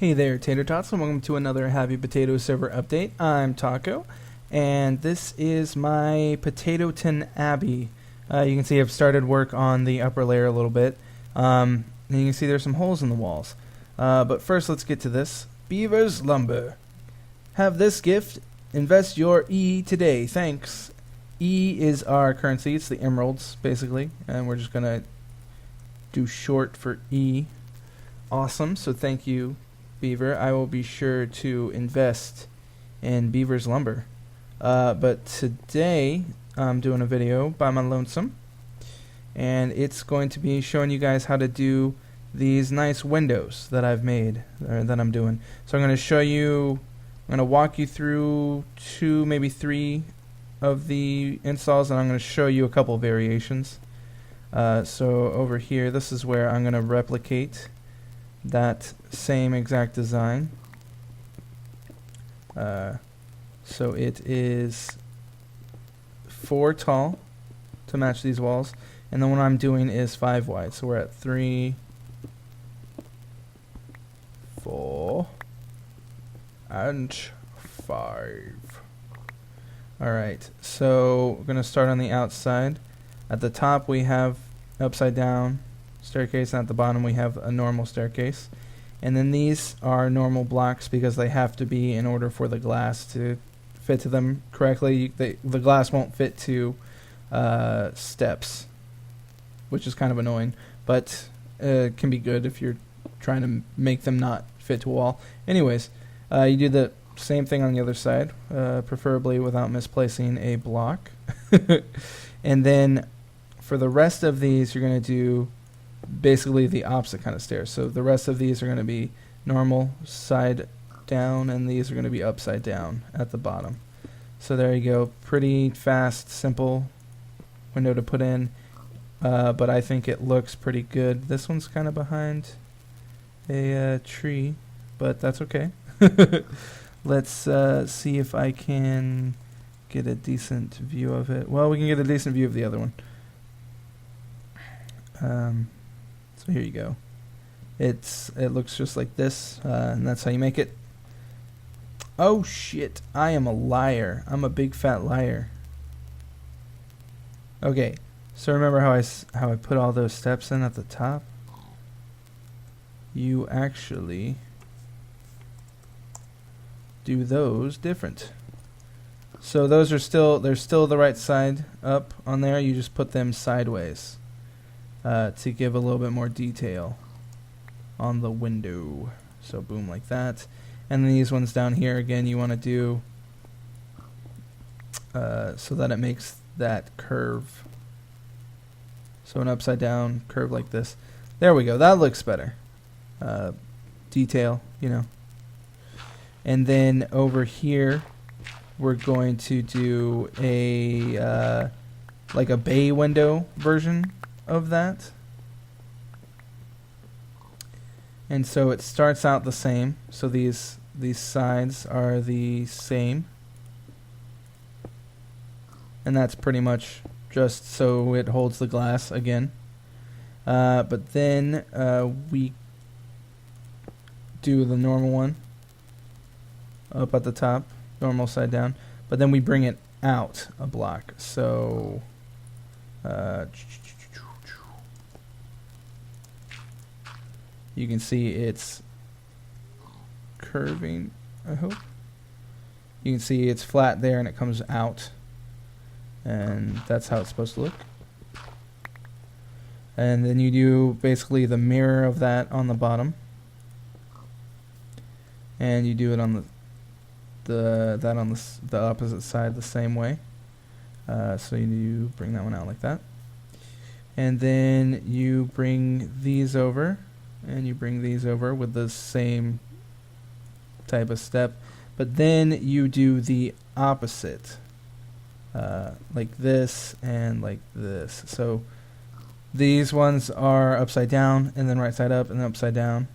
Hey there, Tater Tots, and welcome to another Happy Potato Server update. I'm Taco, and this is my Potatoton Abbey. You can see I've started work on the upper layer a little bit. And you can see there's some holes in the walls. But first, let's get to this. Beaver's Lumber. Have this gift. Invest your E today. Thanks. E is our currency. It's the emeralds, basically. And we're just going to do short for E. Awesome. So thank you, Beaver. I will be sure to invest in Beaver's Lumber. But today I'm doing a video by my lonesome, and it's going to be showing you guys how to do these nice windows that I've made, or that I'm doing. So I'm going to show you, I'm going to walk you through 2, maybe 3 of the installs, and I'm going to show you a couple variations. So over here, this is where I'm going to replicate that same exact design. So it is 4 tall to match these walls, and then what I'm doing is 5 wide. So we're at 3, 4, and 5. Alright, so we're going to start on the outside. At the top we have upside down staircase, and at the bottom we have a normal staircase. And then these are normal blocks because they have to be in order for the glass to fit to them correctly. The glass won't fit to steps, which is kind of annoying, but it can be good if you're trying to make them not fit to a wall. Anyways, you do the same thing on the other side, preferably without misplacing a block. And then for the rest of these, you're going to do basically the opposite kind of stairs. So the rest of these are going to be normal side down, and these are going to be upside down at the bottom. So there you go. Pretty fast, simple window to put in, but I think it looks pretty good. This one's kind of behind a tree, but that's okay. Let's see if I can get a decent view of it. Well, we can get a decent view of the other one. So here you go. It looks just like this, and that's how you make it. Oh shit, I am a liar. I'm a big fat liar. Okay, so remember how I put all those steps in at the top? You actually do those different. So those are they're still the right side up on there. You just put them sideways to give a little bit more detail on the window. So boom, like that. And then these ones down here, again, you want to do so that it makes that curve. So an upside down curve like this. There we go. That looks better. Detail, you know. And then over here, we're going to do a like a bay window version of that. And so it starts out the same. So these sides are the same. And that's pretty much just so it holds the glass again. But then we do the normal one up at the top, normal side down, but then we bring it out a block. So you can see it's curving, I hope. You can see it's flat there and it comes out, and that's how it's supposed to look. And then you do basically the mirror of that on the bottom, and you do it on that on the opposite side the same way. So you bring that one out like that, and then you bring these over, and you bring these over with the same type of step, but then you do the opposite, like this and like this. So these ones are upside down, and then right side up, and then upside down,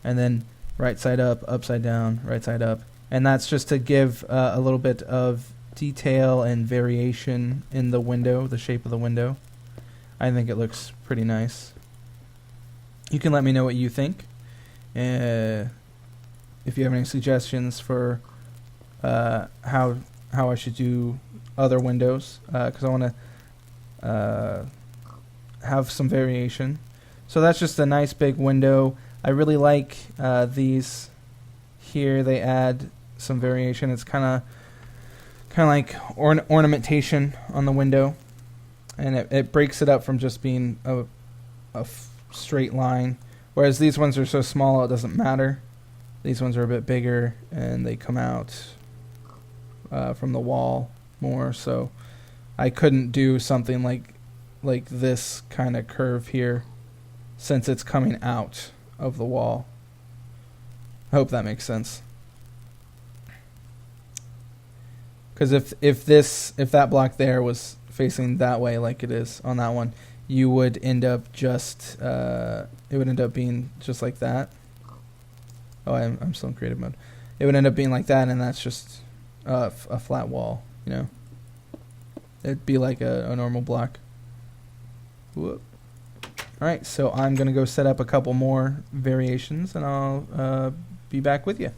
and then right side up, upside down, right side up. And that's just to give a little bit of detail and variation in the window, the shape of the window. I think it looks pretty nice. You can let me know what you think. if you have any suggestions for how I should do other windows, because I want to have some variation. So that's just a nice big window. I really like these here. They add some variation. It's kind of like ornamentation on the window, and it breaks it up from just being a straight line. Whereas these ones are so small, it doesn't matter. These ones are a bit bigger, and they come out from the wall more. So I couldn't do something like this kind of curve here, since it's coming out of the wall. I hope that makes sense. Because if that block there was facing that way, like it is on that one, you would end up just it would end up being just like that. Oh, I'm still in creative mode. It would end up being like that, and that's just a flat wall. You know, it'd be like a normal block. Whoop. All right, so I'm gonna go set up a couple more variations, and I'll be back with you.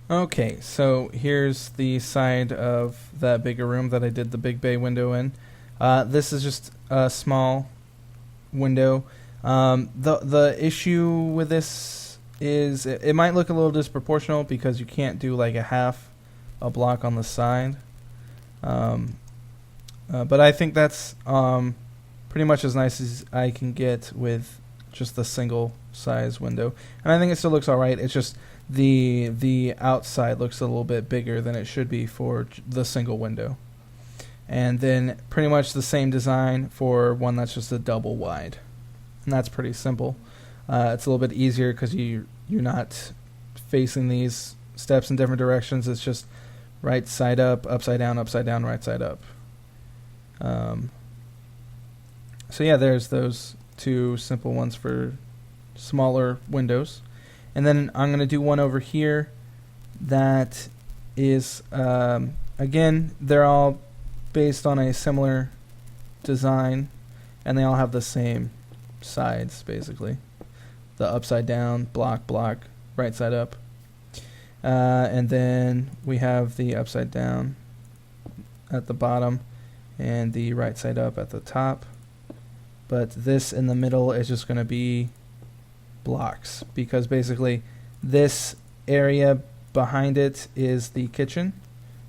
Okay, so here's the side of that bigger room that I did the big bay window in. This is just a small window. The issue with this is it might look a little disproportional because you can't do like a block on the side. But I think that's pretty much as nice as I can get with just the single size window. And I think it still looks alright. It's just the outside looks a little bit bigger than it should be for the single window. And then pretty much the same design for one that's just a double wide. And that's pretty simple. It's a little bit easier because you're not facing these steps in different directions. It's just right side up, upside down, right side up. So yeah, there's those two simple ones for smaller windows. And then I'm going to do one over here that is, again, they're all based on a similar design, and they all have the same sides, basically. The upside down, block, right side up. And then we have the upside down at the bottom and the right side up at the top. But this in the middle is just going to be blocks, because basically this area behind it is the kitchen,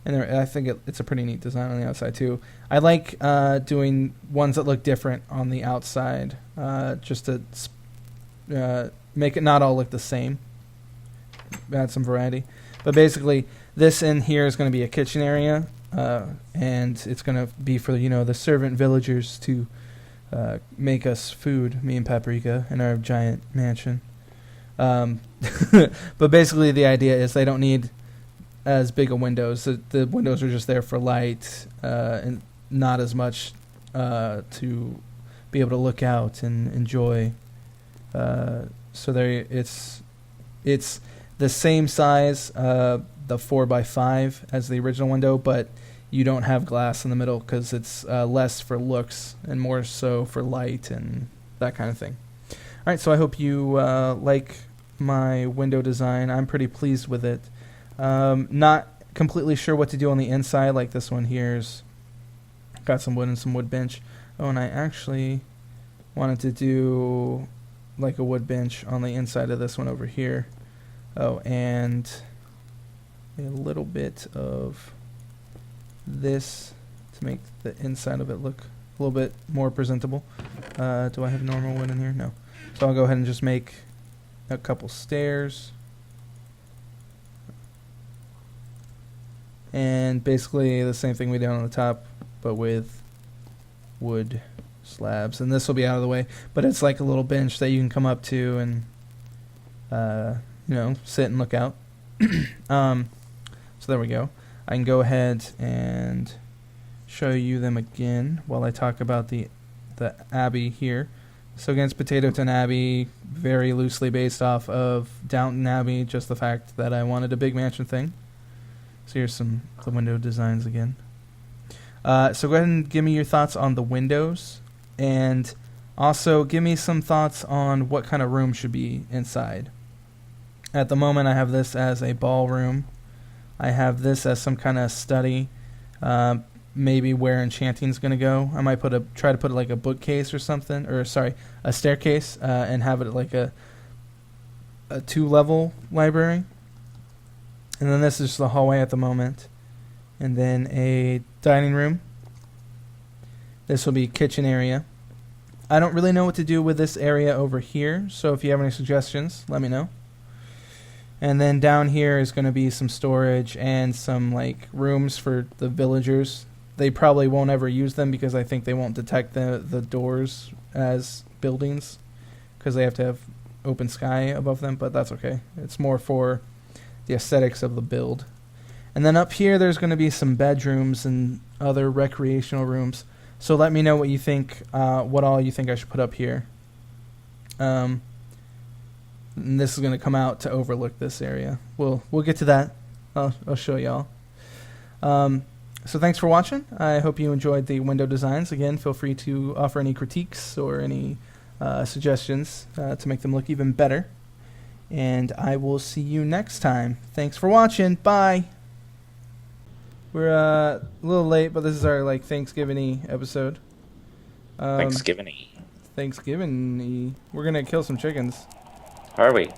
and I think it's a pretty neat design on the outside too. I like doing ones that look different on the outside, just to make it not all look the same, add some variety. But basically this in here is going to be a kitchen area, and it's going to be for the servant villagers to make us food, me and Paprika, in our giant mansion. But basically the idea is they don't need as big of windows. The windows are just there for light, and not as much to be able to look out and enjoy. So there, it's the same size, the 4x5 as the original window, but you don't have glass in the middle because it's less for looks and more so for light and that kind of thing. All right, so I hope you like my window design. I'm pretty pleased with it. Not completely sure what to do on the inside, like this one here's got some wood and some wood bench. Oh, and I actually wanted to do like a wood bench on the inside of this one over here. Oh, and a little bit of this to make the inside of it look a little bit more presentable. Do I have normal wood in here? No. So I'll go ahead and just make a couple stairs. And basically the same thing we did on the top, but with wood slabs. And this will be out of the way, but it's like a little bench that you can come up to and sit and look out. So there we go. I can go ahead and show you them again while I talk about the Abbey here. So again, it's Potatoton Abbey, very loosely based off of Downton Abbey, just the fact that I wanted a big mansion thing. So here's the window designs again. So go ahead and give me your thoughts on the windows, and also give me some thoughts on what kind of room should be inside. At the moment, I have this as a ballroom. I have this as some kind of study. Maybe where enchanting's gonna go. I might try to put like a bookcase or something, or sorry, a staircase, and have it like a 2-level library. And then this is the hallway at the moment, and then a dining room. This will be kitchen area. I don't really know what to do with this area over here, so if you have any suggestions, let me know. And then down here is going to be some storage and some like rooms for the villagers. They probably won't ever use them because I think they won't detect the doors as buildings because they have to have open sky above them, but that's okay. It's more for the aesthetics of the build. And then up here there's going to be some bedrooms and other recreational rooms. So let me know what you think, what all you think I should put up here. And this is going to come out to overlook this area. We'll get to that. I'll show y'all. So thanks for watching. I hope you enjoyed the window designs. Again, feel free to offer any critiques or any suggestions to make them look even better. And I will see you next time. Thanks for watching. Bye. We're a little late, but this is our like Thanksgiving-y episode. Thanksgiving-y. Thanksgiving-y. We're gonna kill some chickens. Are we?